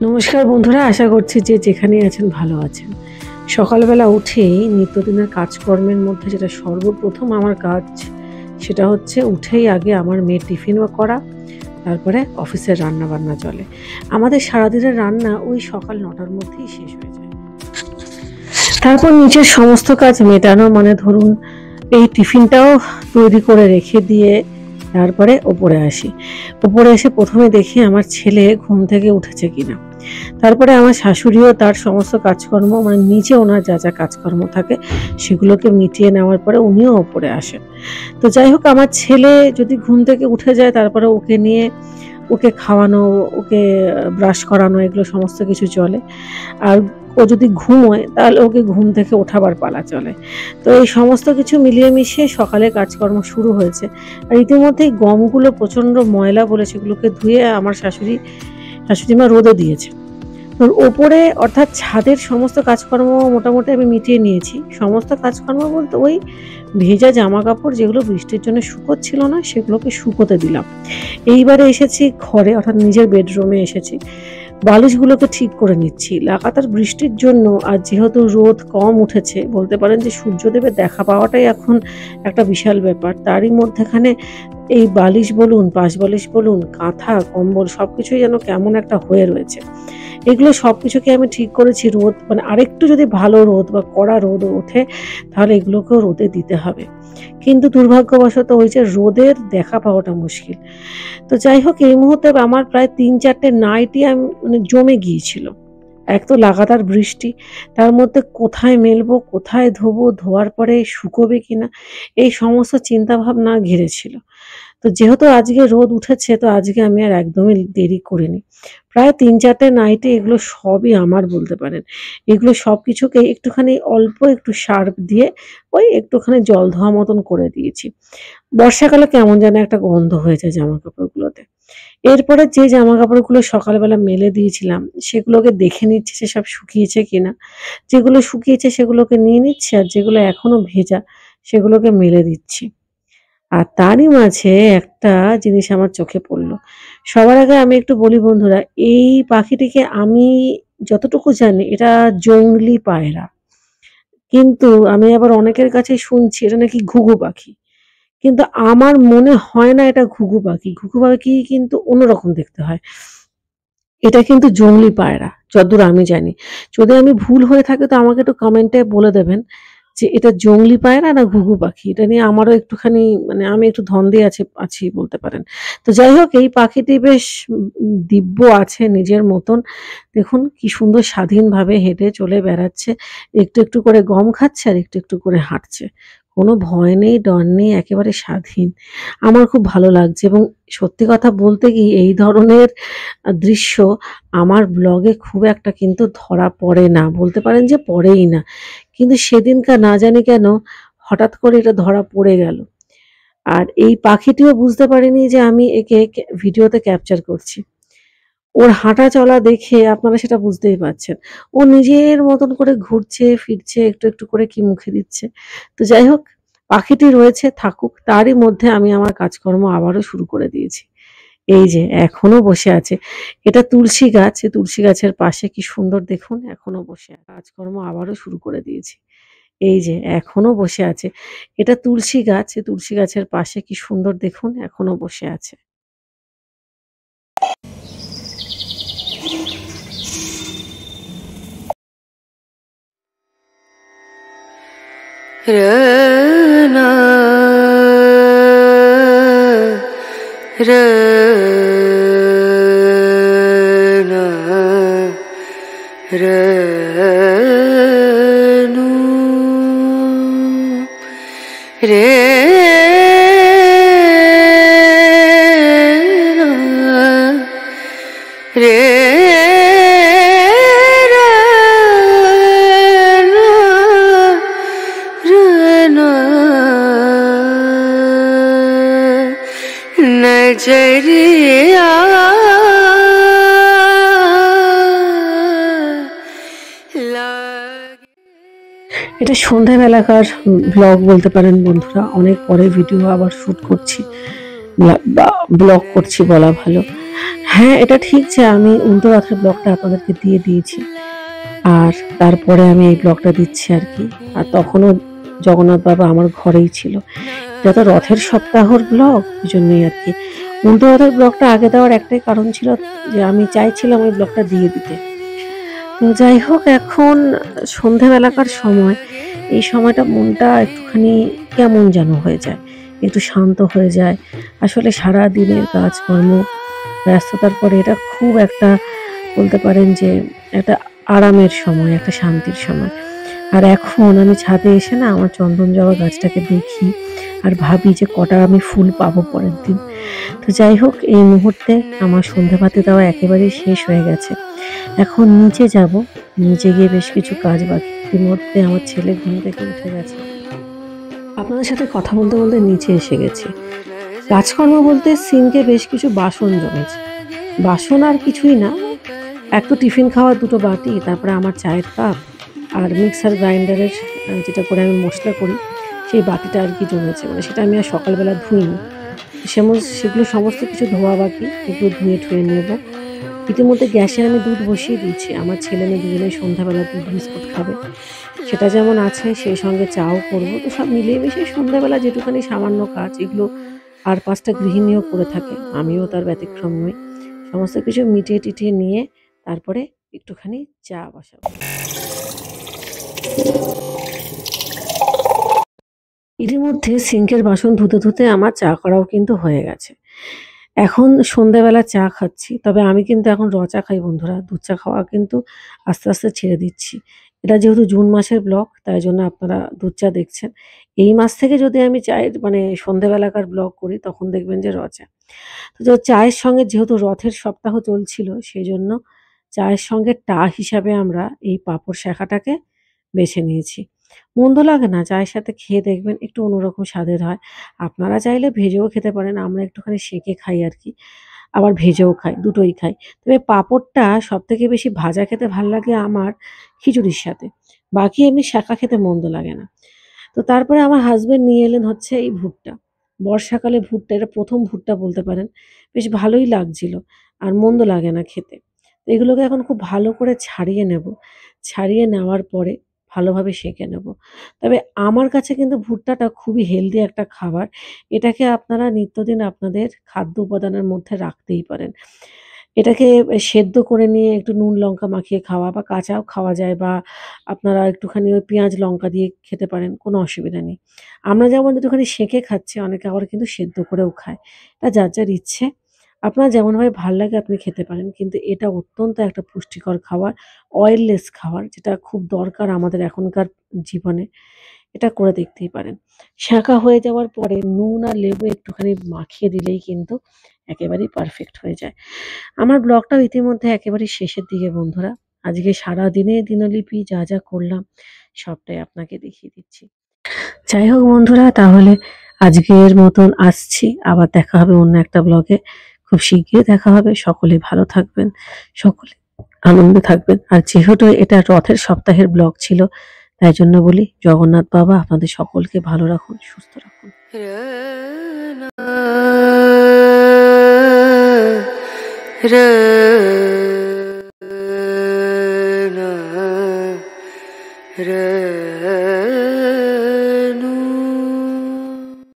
নমস্কার বন্ধুরা, আশা করছি যে যেখানেই আছেন ভালো আছেন। সকালবেলা উঠেই নিত্যদিনের কাজকর্মের মধ্যে যেটা সর্বপ্রথম আমার কাজ, সেটা হচ্ছে উঠেই আগে আমার মেয়ের টিফিন করা, তারপরে অফিসের রান্না বান্না চলে। আমাদের সারাদিনের রান্না ওই সকাল 9টার মধ্যেই শেষ হয়ে যায়। তারপর নিচের সমস্ত কাজ মেটানো, মানে ধরুন এই টিফিনটাও তৈরি করে রেখে দিয়ে তারপরে ওপরে আসি। ওপরে এসে প্রথমে দেখি আমার ছেলে ঘুম থেকে উঠেছে কিনা। তারপরে আমার শাশুড়িও তার সমস্ত কাজকর্ম, মানে নিচে ওনার যা যা কাজকর্ম থাকে সেগুলোকে মিটিয়ে নেওয়ার পরে উনিও ওপরে আসেন। তো যাই হোক, আমার ছেলে যদি ঘুম থেকে উঠে যায় তারপরে ওকে নিয়ে ওকে খাওয়ানো, ওকে ব্রাশ করানো, এগুলো সমস্ত কিছু চলে। আর ও যদি ঘুমোয় তাহলে ওকে ঘুম থেকে ওঠাবার পালা চলে। তো এই সমস্ত কিছু মিলিয়ে মিশিয়ে সকালে কাজকর্ম শুরু হয়েছে। আর ইতিমধ্যেই গমগুলো প্রচণ্ড ময়লা বলে সেগুলোকে ধুয়ে আমার শাশুড়িমা রোদে দিয়েছে। তো ওপরে অর্থাৎ ছাদের সমস্ত কাজকর্ম মোটামুটি আমি মিটিয়ে নিয়েছি। সমস্ত কাজকর্ম বলতে ওই ভেজা জামা কাপড় যেগুলো বৃষ্টির জন্য শুকোচ্ছিল না সেগুলোকে শুকোতে দিলাম। এইবারে এসেছি ঘরে, অর্থাৎ নিজের বেডরুমে এসেছি। বালিশগুলোকে ঠিক করে নিচ্ছি। লাগাতার বৃষ্টির জন্য আর যেহেতু রোদ কম উঠেছে, বলতে পারেন যে সূর্যদেবের দেখা পাওয়াটাই এখন একটা বিশাল ব্যাপার। তারই মধ্যেখানে এই বালিশ বলুন, পাশ বালিশ বলুন, কাঁথা, কম্বল সবকিছুই যেন কেমন একটা হয়ে রয়েছে। এগুলো সবকিছুকে আমি ঠিক করেছি, রোদ মানে আরেকটু যদি ভালো রোদ বা কড়া রোদ ওঠে তাহলে এগুলোকেও রোদে দিতে হবে। কিন্তু দুর্ভাগ্যবশত ওই যে রোদের দেখা পাওয়াটা মুশকিল। তো যাই হোক, এই মুহূর্তে আমার প্রায় 3-4টে নাইটি মানে জমে গিয়েছিল। এক তো লাগাতার বৃষ্টি, তার মধ্যে কোথায় মেলবো, কোথায় ধোবো, ধোয়ার পরে শুকোবে কিনা, এই সমস্ত চিন্তা ভাবনা ঘিরেছিল। তো যেহেতু আজকে রোদ উঠেছে, তো আজকে আমি আর একদমই দেরি করিনি। প্রায় 3-4টে নাইটি, এগুলো সবই আমার বলতে পারেন। এগুলো সব কিছুকে একটুখানি অল্প একটু সার্ফ দিয়ে ওই একটুখানি জল ধোয়া মতন করে দিয়েছি। বর্ষাকালে কেমন যেন একটা গন্ধ হয়ে যায় জামা কাপড়গুলোতে। এরপরে যে জামা কাপড়গুলো সকালবেলা মেলে দিয়েছিলাম সেগুলোকে দেখে নিচ্ছি যে সব শুকিয়েছে কিনা। যেগুলো শুকিয়েছে সেগুলোকে নিয়ে নিচ্ছি, আর যেগুলো এখনো ভেজা সেগুলোকে মেলে দিচ্ছি। আর তারই মাঝে একটা জিনিস আমার চোখে পড়লো। সবার আগে আমি একটু বলি বন্ধুরা, এই পাখিটিকে আমি যতটুকু জানি এটা জংলি পায়রা। কিন্তু আমি আবার অনেকের কাছে শুনছি এটা নাকি ঘুঘু পাখি। কিন্তু আমার মনে হয় না এটা ঘুঘু পাখি। ঘুঘু পাখি কিন্তু অন্যরকম দেখতে হয়। এটা কিন্তু জংলি পায়রা যতদূর আমি জানি। যদি আমি ভুল হয়ে থাকে তো আমাকে একটু কমেন্টে বলে দেবেন যে এটা জংলি পায়রা না ঘুঘু পাখি। এটা নিয়ে আমারও একটুখানি, মানে আমি একটু ধন্দে আছি বলতে পারেন। তো যাই হোক, এই পাখিটি বেশ দিব্য আছে নিজের মতন। দেখুন কি সুন্দর স্বাধীনভাবে হেঁটে চলে বেড়াচ্ছে। একটু একটু করে গম খাচ্ছে আর একটু একটু করে হাঁটছে। কোনো ভয় নেই, ডর নেই, একেবারে স্বাধীন। আমার খুব ভালো লাগছে, এবং সত্যি কথা বলতে কি এই ধরনের দৃশ্য আমার ব্লগে খুব একটা কিন্তু ধরা পড়ে না, বলতে পারেন যে পড়েই না। কিন্তু সেদিনকার না জানি কেন হঠাৎ করে এটা ধরা পড়ে গেল। আর এই পাখিটিও বুঝতে পারেনি যে আমি একে ভিডিওতে ক্যাপচার করছি। ওর হাঁটা চলা দেখে আপনারা সেটা বুঝতেই পারছেন। ও নিজের মতন করে ঘুরছে ফিরছে, একটু একটু করে কি মুখে দিচ্ছে। তো যাই হোক, পাখিটি রয়েছে, থাকুক। তারই মধ্যে আমি আমার কাজকর্ম আবারও শুরু করে দিয়েছি। এই যে এখনো বসে আছে। এটা তুলসী গাছ। এই তুলসী গাছের পাশে কি সুন্দর দেখুন এখনো বসে আছে। কাজকর্ম আবারও শুরু করে দিয়েছি। এই যে এখনো বসে আছে। এটা তুলসী গাছ। এই তুলসী গাছের পাশে কি সুন্দর দেখুন এখনো বসে আছে। রনা রনা রনু রে রে নজরিয়া এটা সন্ধ্যাবেলাকার ব্লগ বলতে পারেন বন্ধুরা। অনেক পরে ভিডিও আবার শ্যুট করছি, ব্লগ করছি বলা ভালো। হ্যাঁ, এটা ঠিক যে আমি উল্টো রথের ব্লগটা আপনাদেরকে দিয়ে দিয়েছি। আর তারপরে আমি এই ব্লগটা দিচ্ছি আরকি। আর তখনও জগন্নাথ বাবা আমার ঘরেই ছিল। এটা তো রথের সপ্তাহর ব্লগ, এজন্যই আরকি। উল্টো রথের ব্লগটা আগে দেওয়ার একটাই কারণ ছিল যে আমি চাইছিলাম ওই ব্লগটা দিয়ে দিতে। তো যাই হোক, এখন সন্ধ্যাবেলাকার সময়, এই সময়টা মনটা একটুখানি কেমন যেন হয়ে যায়। একটু শান্ত হয়ে যায়। আসলে সারাদিনের কাজকর্ম, ব্যস্ততার পরে এটা খুব একটা বলতে পারেন যে একটা আরামের সময়, একটা শান্তির সময়। আর এখন আমি ছাদে এসে না আমার চন্দন জবা গাছটাকে দেখি আর ভাবি যে কটা আমি ফুল পাবো পরের দিন। তো যাই হোক, এই মুহূর্তে আমার সন্ধ্যাবাতি দেওয়া একেবারেই শেষ হয়ে গেছে। এখন নিচে যাব। নিচে গিয়ে বেশ কিছু কাজ বাকি। ইতিমধ্যে আমার ছেলে ঘুম থেকে উঠে গেছে। আপনাদের সাথে কথা বলতে বলতে নিচে এসে গেছি। কাজকর্ম বলতে সিঙ্কে বেশ কিছু বাসন জমেছে। বাসন আর কিছুই না, এক তো টিফিন খাওয়ার ২ টো বাটি, তারপরে আমার চায়ের কাপ আর মিক্সার গ্রাইন্ডারের যেটা করে আমি মসলা করি, সেই বাটিটা আরকি জমেছে। মানে সেটা আমি আর সকালবেলা ধুইনি। সেগুলো সমস্ত কিছু ধোয়া বাকি। এগুলো ধুয়ে-টুয়ে নেব। ইতিমধ্যে গ্যাসে আমি দুধ বসিয়ে দিয়েছি। আমার ছেলে-মেয়ে দুজনেই সন্ধ্যাবেলা দুধ বিস্কুট খাবে। সেটা যেমন আছে, সেই সঙ্গে চাও করব। তো সব মিলিয়ে মিশিয়ে সন্ধ্যাবেলা যেটুখানি সামান্য কাজ, এগুলো আর ৫ টা গৃহিণীও করে থাকে। আমিও তার ব্যতিক্রম নই। সমস্ত কিছু মিটিয়ে-টিটিয়ে নিয়ে তারপরে একটুখানি চা বসাবো। ইতিমধ্যে সিঙ্কের বাসন ধুতে আমার চা করাও কিন্তু হয়ে গেছে। এখন সন্ধ্যাবেলা চা খাচ্ছি। তবে আমি কিন্তু এখন চা খাই বন্ধুরা। দুধ চা খাওয়া কিন্তু আস্তে ছেড়ে দিচ্ছি। এটা যেহেতু জুন মাসের ব্লগ, তাই জন্য আপনারা দুধ চা দেখছেন। এই মাস থেকে যদি আমি চায়ের মানে সন্ধ্যাবেলাকার ব্লগ করি, তখন দেখবেন যে চা। তো চায়ের সঙ্গে যেহেতু রথের সপ্তাহ চলছিল, সেজন্য চায়ের সঙ্গে হিসাবে আমরা এই পাঁপড় শাঁখাটাকে বেছে নিয়েছি। মন্দ লাগে না, চায়ের সাথে খেয়ে দেখবেন একটু অন্যরকম স্বাদের হয়। আপনারা চাইলে ভেজেও খেতে পারেন। আমরা একটুখানি সেঁকে খাই আরকি। আবার ভেজেও খাই, দুটোই খাই। তবে পাঁপড়টা সবথেকে বেশি ভাজা খেতে লাগে আমার খিচুড়ির সাথে। বাকি এমনি শাঁখা খেতে মন্দ লাগে না। তো তারপরে আমার হাসব্যান্ড নিয়ে এলেন হচ্ছে এই ভুট্টা। বর্ষাকালে ভুট্টা, এটা ১ম ভুট্টা বলতে পারেন। বেশ ভালোই লাগছিল। আর মন্দ লাগে না খেতে। তো এগুলোকে এখন খুব ভালো করে ছাড়িয়ে নেব। ছাড়িয়ে নেওয়ার পরে ভালোভাবে সেঁকে নেব। তবে আমার কাছে কিন্তু ভুট্টাটা খুবই হেলদি একটা খাবার। এটাকে আপনারা নিত্যদিন আপনাদের খাদ্য উপাদানের মধ্যে রাখতেই পারেন। এটাকে সেদ্ধ করে নিয়ে একটু নুন লঙ্কা মাখিয়ে খাওয়া বা কাঁচাও খাওয়া যায়, বা আপনারা একটুখানি ওই পেঁয়াজ লঙ্কা দিয়ে খেতে পারেন, কোনো অসুবিধা নেই। আমরা যেমন একটুখানি সেঁকে খাচ্ছি, অনেকে আবার কিন্তু সেদ্ধ করেও খায়। এটা যার ইচ্ছে। আপনার যেমনভাবে লাগে আপনি খেতে পারেন। কিন্তু এটা অত্যন্ত একটা পুষ্টিকর খাবার, অয়েললেস খাবার, যেটা খুব দরকার আমাদের এখনকার জীবনে। এটা করে দেখতেই পারেন। শাঁখা হয়ে যাওয়ার পরে নুন আর লেবু একটুখানি মাখিয়ে দিলেই কিন্তু একেবারেই পারফেক্ট হয়ে যায়। আমার ব্লগটাও ইতিমধ্যে একেবারে শেষের দিকে বন্ধুরা। আজকে সারাদিনের দিনলিপি যা করলাম সবটাই আপনাকে দেখিয়ে দিচ্ছি। যাই হোক বন্ধুরা, তাহলে আজকের মতন আসছি। আবার দেখা হবে অন্য একটা ব্লগে। খুব শিগগিরই দেখা হবে। সকলে ভালো থাকবেন, সকলে আনন্দে থাকবেন। আর যেহেতু এটা রথের সপ্তাহের ব্লগ ছিল, তাই জন্য বলি জগন্নাথ বাবা আপনাদের সকলকে ভালো রাখুন, সুস্থ রাখুন। Re